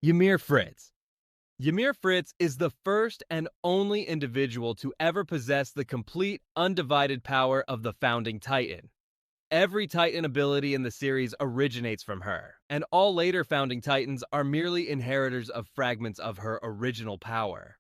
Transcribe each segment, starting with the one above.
Ymir Fritz. Ymir Fritz is the first and only individual to ever possess the complete, undivided power of the Founding Titan. Every Titan ability in the series originates from her, and all later Founding Titans are merely inheritors of fragments of her original power.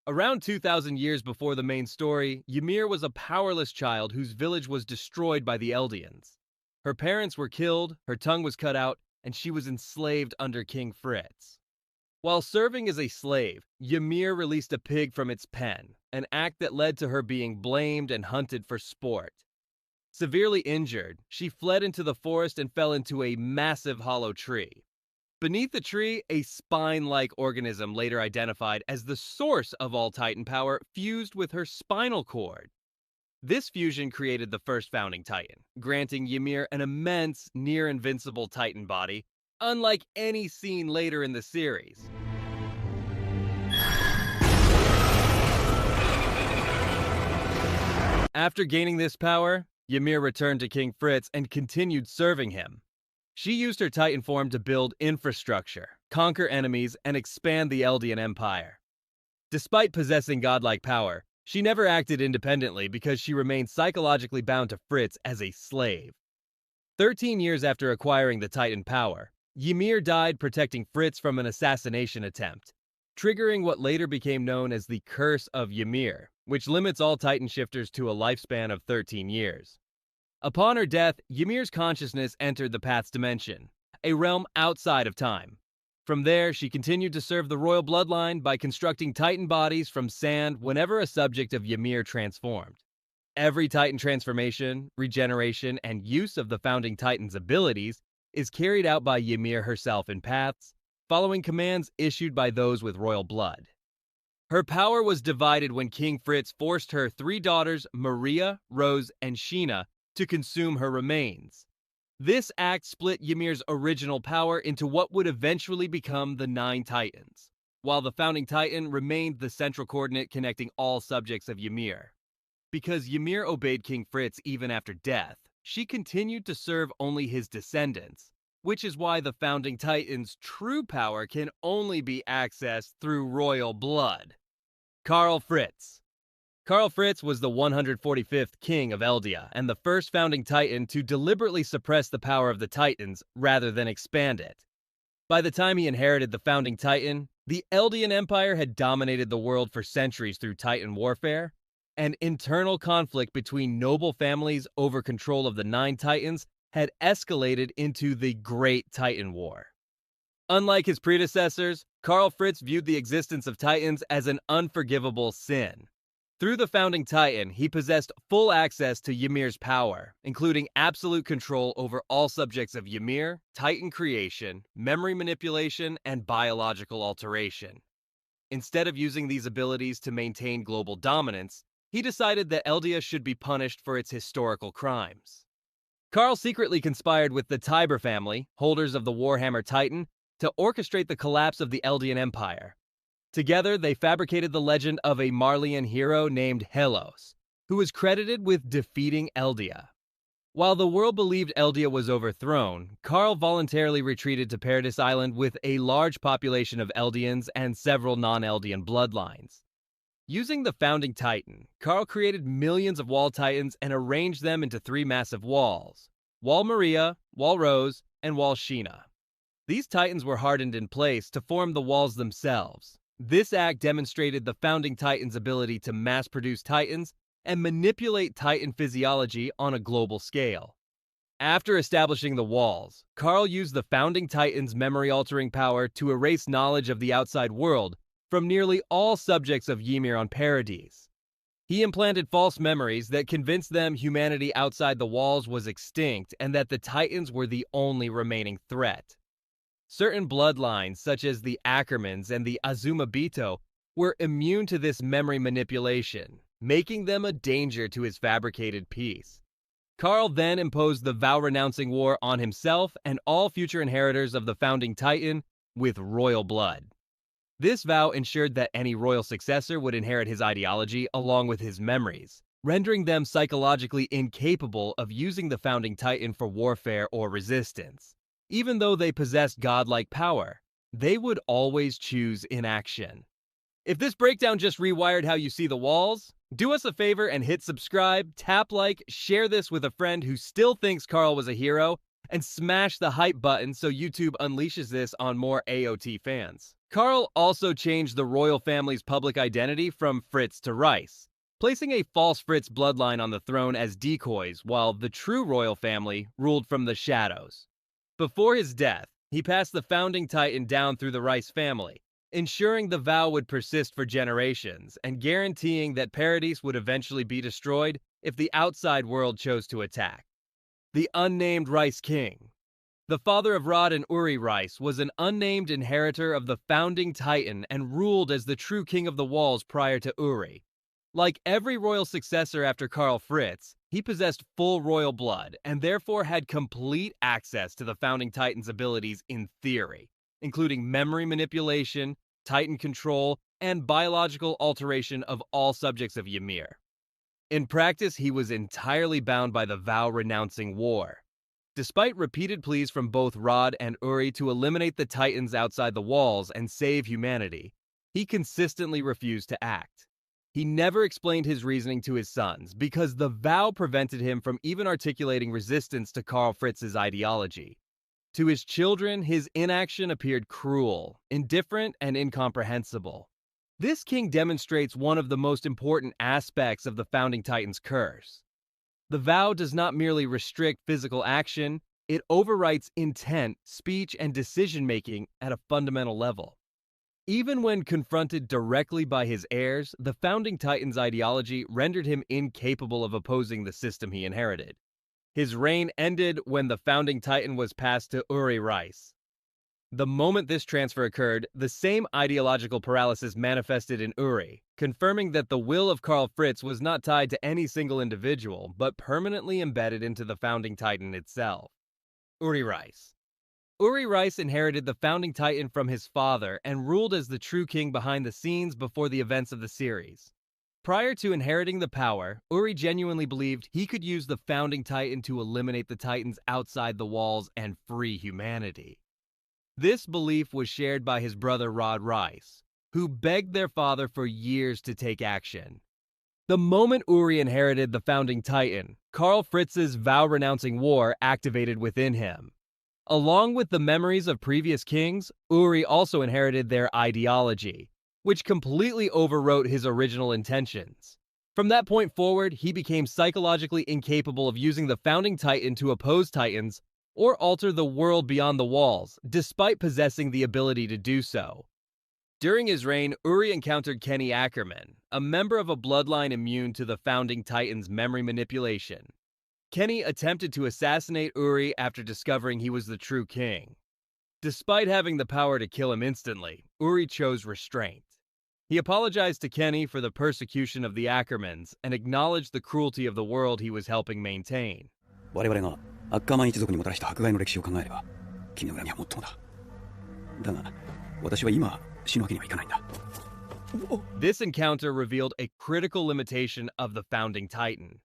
Around 2,000 years before the main story, Ymir was a powerless child whose village was destroyed by the Eldians. Her parents were killed, her tongue was cut out, and she was enslaved under King Fritz. While serving as a slave, Ymir released a pig from its pen, an act that led to her being blamed and hunted for sport. Severely injured, she fled into the forest and fell into a massive hollow tree. Beneath the tree, a spine-like organism later identified as the source of all Titan power fused with her spinal cord. This fusion created the first Founding Titan, granting Ymir an immense, near-invincible Titan body, unlike any seen later in the series. After gaining this power, Ymir returned to King Fritz and continued serving him. She used her Titan form to build infrastructure, conquer enemies, and expand the Eldian Empire. Despite possessing godlike power, she never acted independently because she remained psychologically bound to Fritz as a slave. 13 years after acquiring the Titan power, Ymir died protecting Fritz from an assassination attempt, triggering what later became known as the Curse of Ymir, which limits all Titan shifters to a lifespan of 13 years. Upon her death, Ymir's consciousness entered the Path's dimension, a realm outside of time. From there, she continued to serve the royal bloodline by constructing Titan bodies from sand whenever a subject of Ymir transformed. Every Titan transformation, regeneration, and use of the Founding Titan's abilities is carried out by Ymir herself in Paths, following commands issued by those with royal blood. Her power was divided when King Fritz forced her 3 daughters, Maria, Rose, and Sheena, to consume her remains. This act split Ymir's original power into what would eventually become the 9 Titans, while the Founding Titan remained the central coordinate connecting all subjects of Ymir. Because Ymir obeyed King Fritz even after death, she continued to serve only his descendants, which is why the Founding Titan's true power can only be accessed through royal blood. Karl Fritz. Karl Fritz was the 145th king of Eldia and the first Founding Titan to deliberately suppress the power of the Titans rather than expand it. By the time he inherited the Founding Titan, the Eldian Empire had dominated the world for centuries through Titan warfare, and internal conflict between noble families over control of the 9 Titans had escalated into the Great Titan War. Unlike his predecessors, Karl Fritz viewed the existence of Titans as an unforgivable sin. Through the Founding Titan, he possessed full access to Ymir's power, including absolute control over all subjects of Ymir, Titan creation, memory manipulation, and biological alteration. Instead of using these abilities to maintain global dominance, he decided that Eldia should be punished for its historical crimes. Karl secretly conspired with the Tiber family, holders of the Warhammer Titan, to orchestrate the collapse of the Eldian Empire. Together, they fabricated the legend of a Marleyan hero named Helos, who was credited with defeating Eldia. While the world believed Eldia was overthrown, Karl voluntarily retreated to Paradis Island with a large population of Eldians and several non-Eldian bloodlines. Using the Founding Titan, Karl created millions of wall titans and arranged them into 3 massive walls: Wall Maria, Wall Rose, and Wall Sheena. These titans were hardened in place to form the walls themselves. This act demonstrated the Founding Titan's ability to mass-produce titans and manipulate titan physiology on a global scale. After establishing the walls, Karl used the Founding Titan's memory-altering power to erase knowledge of the outside world from nearly all subjects of Ymir on Paradis. He implanted false memories that convinced them humanity outside the walls was extinct and that the Titans were the only remaining threat. Certain bloodlines, such as the Ackermans and the Azumabito, were immune to this memory manipulation, making them a danger to his fabricated peace. Karl then imposed the Vow Renouncing War on himself and all future inheritors of the Founding Titan with royal blood. This vow ensured that any royal successor would inherit his ideology along with his memories, rendering them psychologically incapable of using the Founding Titan for warfare or resistance. Even though they possessed godlike power, they would always choose inaction. If this breakdown just rewired how you see the walls, do us a favor and hit subscribe, tap like, share this with a friend who still thinks Karl was a hero, and smash the hype button so YouTube unleashes this on more AOT fans. Karl also changed the royal family's public identity from Fritz to Reiss, placing a false Fritz bloodline on the throne as decoys while the true royal family ruled from the shadows. Before his death, he passed the Founding Titan down through the Reiss family, ensuring the vow would persist for generations and guaranteeing that Paradis would eventually be destroyed if the outside world chose to attack. The unnamed Reiss king. The father of Rod and Uri Reiss was an unnamed inheritor of the Founding Titan and ruled as the true king of the walls prior to Uri. Like every royal successor after Karl Fritz, he possessed full royal blood and therefore had complete access to the Founding Titan's abilities in theory, including memory manipulation, Titan control, and biological alteration of all subjects of Ymir. In practice, he was entirely bound by the Vow Renouncing War. Despite repeated pleas from both Rod and Uri to eliminate the Titans outside the walls and save humanity, he consistently refused to act. He never explained his reasoning to his sons because the vow prevented him from even articulating resistance to Karl Fritz's ideology. To his children, his inaction appeared cruel, indifferent, and incomprehensible. This king demonstrates one of the most important aspects of the Founding Titan's curse. The vow does not merely restrict physical action, it overwrites intent, speech, and decision-making at a fundamental level. Even when confronted directly by his heirs, the Founding Titan's ideology rendered him incapable of opposing the system he inherited. His reign ended when the Founding Titan was passed to Uri Reiss. The moment this transfer occurred, the same ideological paralysis manifested in Uri, confirming that the will of Karl Fritz was not tied to any single individual, but permanently embedded into the Founding Titan itself. Uri Reiss. Uri Reiss inherited the Founding Titan from his father and ruled as the true king behind the scenes before the events of the series. Prior to inheriting the power, Uri genuinely believed he could use the Founding Titan to eliminate the Titans outside the walls and free humanity. This belief was shared by his brother Rod Reiss, who begged their father for years to take action. The moment Uri inherited the Founding Titan, Karl Fritz's Vow Renouncing War activated within him. Along with the memories of previous kings, Uri also inherited their ideology, which completely overwrote his original intentions. From that point forward, he became psychologically incapable of using the Founding Titan to oppose Titans or alter the world beyond the walls, despite possessing the ability to do so. During his reign, Uri encountered Kenny Ackerman, a member of a bloodline immune to the Founding Titan's memory manipulation. Kenny attempted to assassinate Uri after discovering he was the true king. Despite having the power to kill him instantly, Uri chose restraint. He apologized to Kenny for the persecution of the Ackermans and acknowledged the cruelty of the world he was helping maintain. 我々がアッカーマン一族にもたらした迫害の歴史を考えれば、君の恨みはもっともだ。だが、私は今死ぬわけにはいかないんだ。This encounter revealed a critical limitation of the Founding Titan.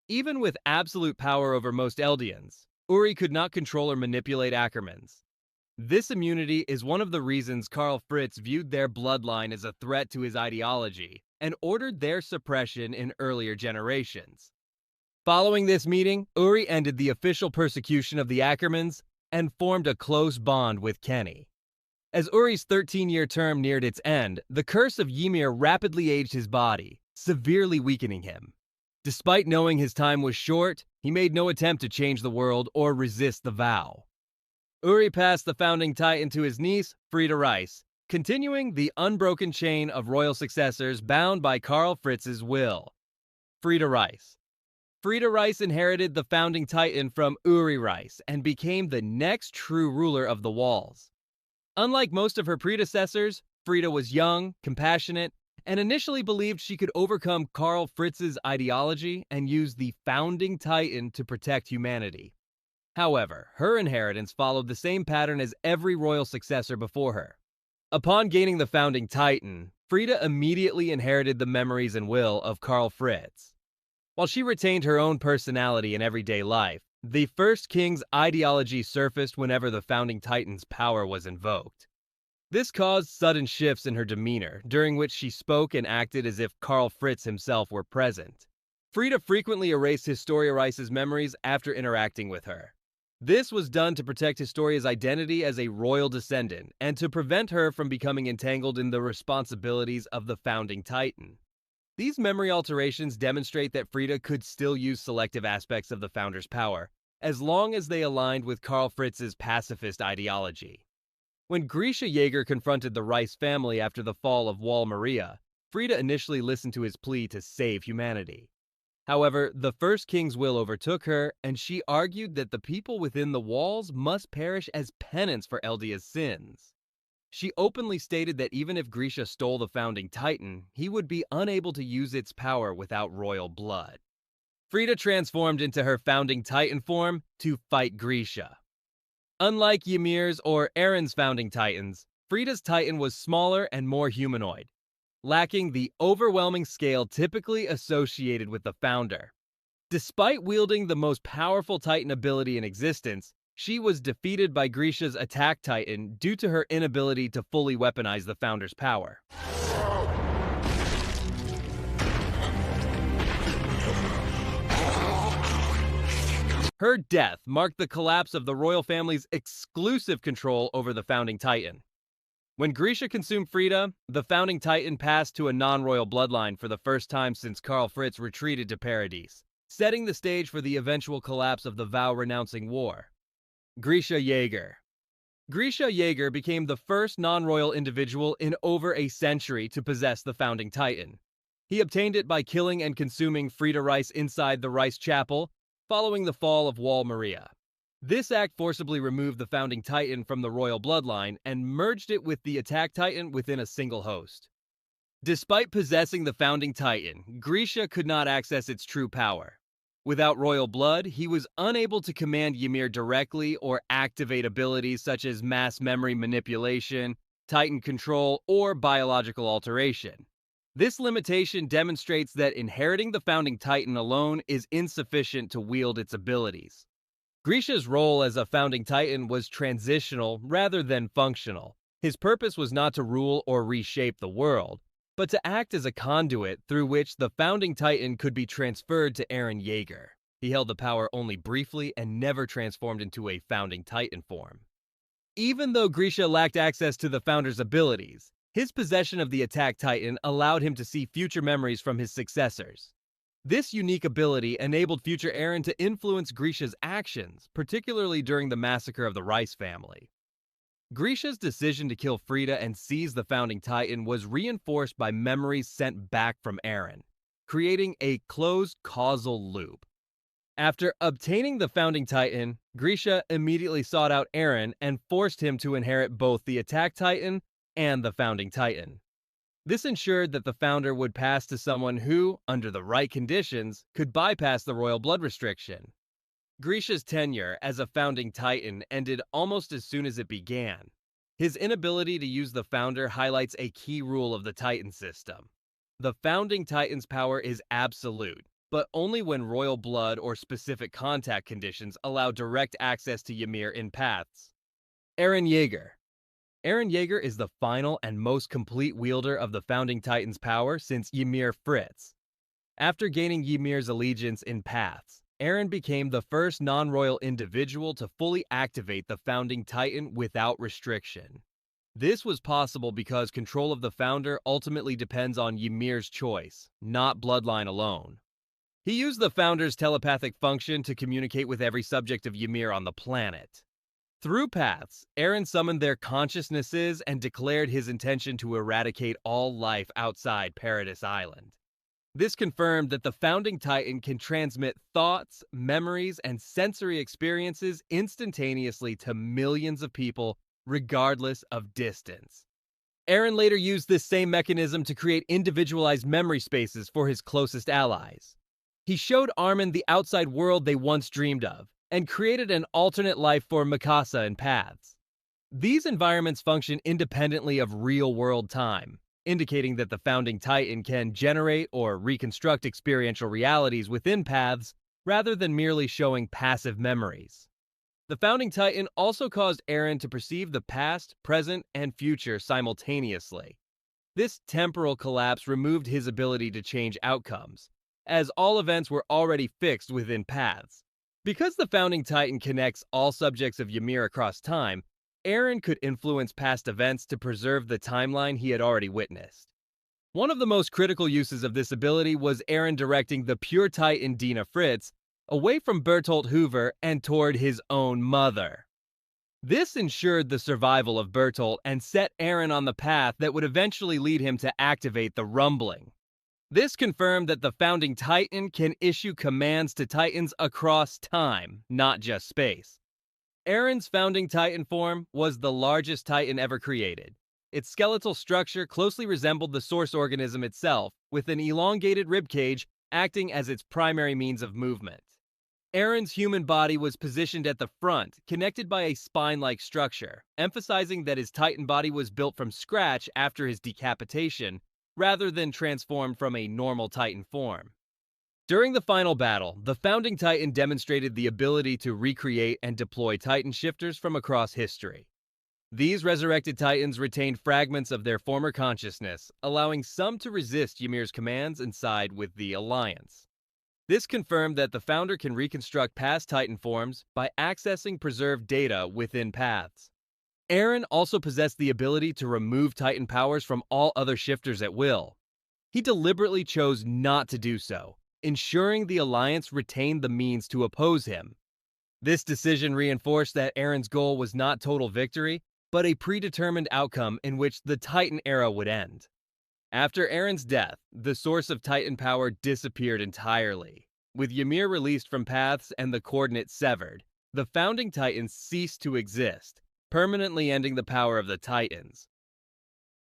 Even with absolute power over most Eldians, Uri could not control or manipulate Ackermans. This immunity is one of the reasons Karl Fritz viewed their bloodline as a threat to his ideology and ordered their suppression in earlier generations. Following this meeting, Uri ended the official persecution of the Ackermans and formed a close bond with Kenny. As Uri's 13-year term neared its end, the Curse of Ymir rapidly aged his body, severely weakening him. Despite knowing his time was short, he made no attempt to change the world or resist the vow. Uri passed the Founding Titan to his niece, Frieda Reiss, continuing the unbroken chain of royal successors bound by Karl Fritz's will. Frieda Reiss. Frieda Reiss inherited the Founding Titan from Uri Reiss and became the next true ruler of the walls. Unlike most of her predecessors, Frieda was young, compassionate, and initially believed she could overcome Karl Fritz's ideology and use the Founding Titan to protect humanity. However, her inheritance followed the same pattern as every royal successor before her. Upon gaining the Founding Titan, Frieda immediately inherited the memories and will of Karl Fritz. While she retained her own personality in everyday life, the First King's ideology surfaced whenever the Founding Titan's power was invoked. This caused sudden shifts in her demeanor, during which she spoke and acted as if Karl Fritz himself were present. Frieda frequently erased Historia Reiss's memories after interacting with her. This was done to protect Historia's identity as a royal descendant and to prevent her from becoming entangled in the responsibilities of the Founding Titan. These memory alterations demonstrate that Frieda could still use selective aspects of the Founder's power, as long as they aligned with Karl Fritz's pacifist ideology. When Grisha Yeager confronted the Reiss family after the fall of Wall Maria, Frieda initially listened to his plea to save humanity. However, the First King's will overtook her, and she argued that the people within the walls must perish as penance for Eldia's sins. She openly stated that even if Grisha stole the Founding Titan, he would be unable to use its power without royal blood. Frieda transformed into her Founding Titan form to fight Grisha. Unlike Ymir's or Eren's Founding Titans, Frieda's Titan was smaller and more humanoid, lacking the overwhelming scale typically associated with the Founder. Despite wielding the most powerful Titan ability in existence, she was defeated by Grisha's Attack Titan due to her inability to fully weaponize the Founder's power. Her death marked the collapse of the royal family's exclusive control over the Founding Titan. When Grisha consumed Frieda, the Founding Titan passed to a non-royal bloodline for the first time since Karl Fritz retreated to Paradis, setting the stage for the eventual collapse of the Vow Renouncing War. Grisha Yeager. Grisha Yeager became the first non-royal individual in over a century to possess the Founding Titan. He obtained it by killing and consuming Frieda Reiss inside the Reiss Chapel, following the fall of Wall Maria. This act forcibly removed the Founding Titan from the royal bloodline and merged it with the Attack Titan within a single host. Despite possessing the Founding Titan, Grisha could not access its true power. Without royal blood, he was unable to command Ymir directly or activate abilities such as mass memory manipulation, Titan control, or biological alteration. This limitation demonstrates that inheriting the Founding Titan alone is insufficient to wield its abilities. Grisha's role as a Founding Titan was transitional rather than functional. His purpose was not to rule or reshape the world, but to act as a conduit through which the Founding Titan could be transferred to Eren Yeager. He held the power only briefly and never transformed into a Founding Titan form. Even though Grisha lacked access to the Founder's abilities, his possession of the Attack Titan allowed him to see future memories from his successors. This unique ability enabled future Eren to influence Grisha's actions, particularly during the massacre of the Reiss family. Grisha's decision to kill Frieda and seize the Founding Titan was reinforced by memories sent back from Eren, creating a closed causal loop. After obtaining the Founding Titan, Grisha immediately sought out Eren and forced him to inherit both the Attack Titan and the Founding Titan. This ensured that the Founder would pass to someone who, under the right conditions, could bypass the royal blood restriction. Grisha's tenure as a Founding Titan ended almost as soon as it began. His inability to use the Founder highlights a key rule of the Titan system. The Founding Titan's power is absolute, but only when royal blood or specific contact conditions allow direct access to Ymir in paths. Eren Yeager. Eren Yeager is the final and most complete wielder of the Founding Titan's power since Ymir Fritz. After gaining Ymir's allegiance in paths, Eren became the first non-royal individual to fully activate the Founding Titan without restriction. This was possible because control of the Founder ultimately depends on Ymir's choice, not bloodline alone. He used the Founder's telepathic function to communicate with every subject of Ymir on the planet. Through paths, Eren summoned their consciousnesses and declared his intention to eradicate all life outside Paradis Island. This confirmed that the Founding Titan can transmit thoughts, memories, and sensory experiences instantaneously to millions of people, regardless of distance. Eren later used this same mechanism to create individualized memory spaces for his closest allies. He showed Armin the outside world they once dreamed of, and created an alternate life for Mikasa and Paths. These environments function independently of real-world time, indicating that the Founding Titan can generate or reconstruct experiential realities within Paths rather than merely showing passive memories. The Founding Titan also caused Eren to perceive the past, present, and future simultaneously. This temporal collapse removed his ability to change outcomes, as all events were already fixed within paths. Because the Founding Titan connects all subjects of Ymir across time, Eren could influence past events to preserve the timeline he had already witnessed. One of the most critical uses of this ability was Eren directing the pure Titan Ymir Fritz away from Bertolt Hoover and toward his own mother. This ensured the survival of Bertolt and set Eren on the path that would eventually lead him to activate the rumbling. This confirmed that the Founding Titan can issue commands to Titans across time, not just space. Eren's Founding Titan form was the largest Titan ever created. Its skeletal structure closely resembled the source organism itself, with an elongated ribcage acting as its primary means of movement. Eren's human body was positioned at the front, connected by a spine-like structure, emphasizing that his Titan body was built from scratch after his decapitation, rather than transformed from a normal Titan form. During the final battle, the Founding Titan demonstrated the ability to recreate and deploy Titan shifters from across history. These resurrected Titans retained fragments of their former consciousness, allowing some to resist Ymir's commands and side with the Alliance. This confirmed that the Founder can reconstruct past Titan forms by accessing preserved data within paths. Eren also possessed the ability to remove Titan powers from all other shifters at will. He deliberately chose not to do so, ensuring the Alliance retained the means to oppose him. This decision reinforced that Eren's goal was not total victory, but a predetermined outcome in which the Titan era would end. After Eren's death, the source of Titan power disappeared entirely. With Ymir released from paths and the coordinates severed, the Founding Titans ceased to exist, permanently ending the power of the Titans.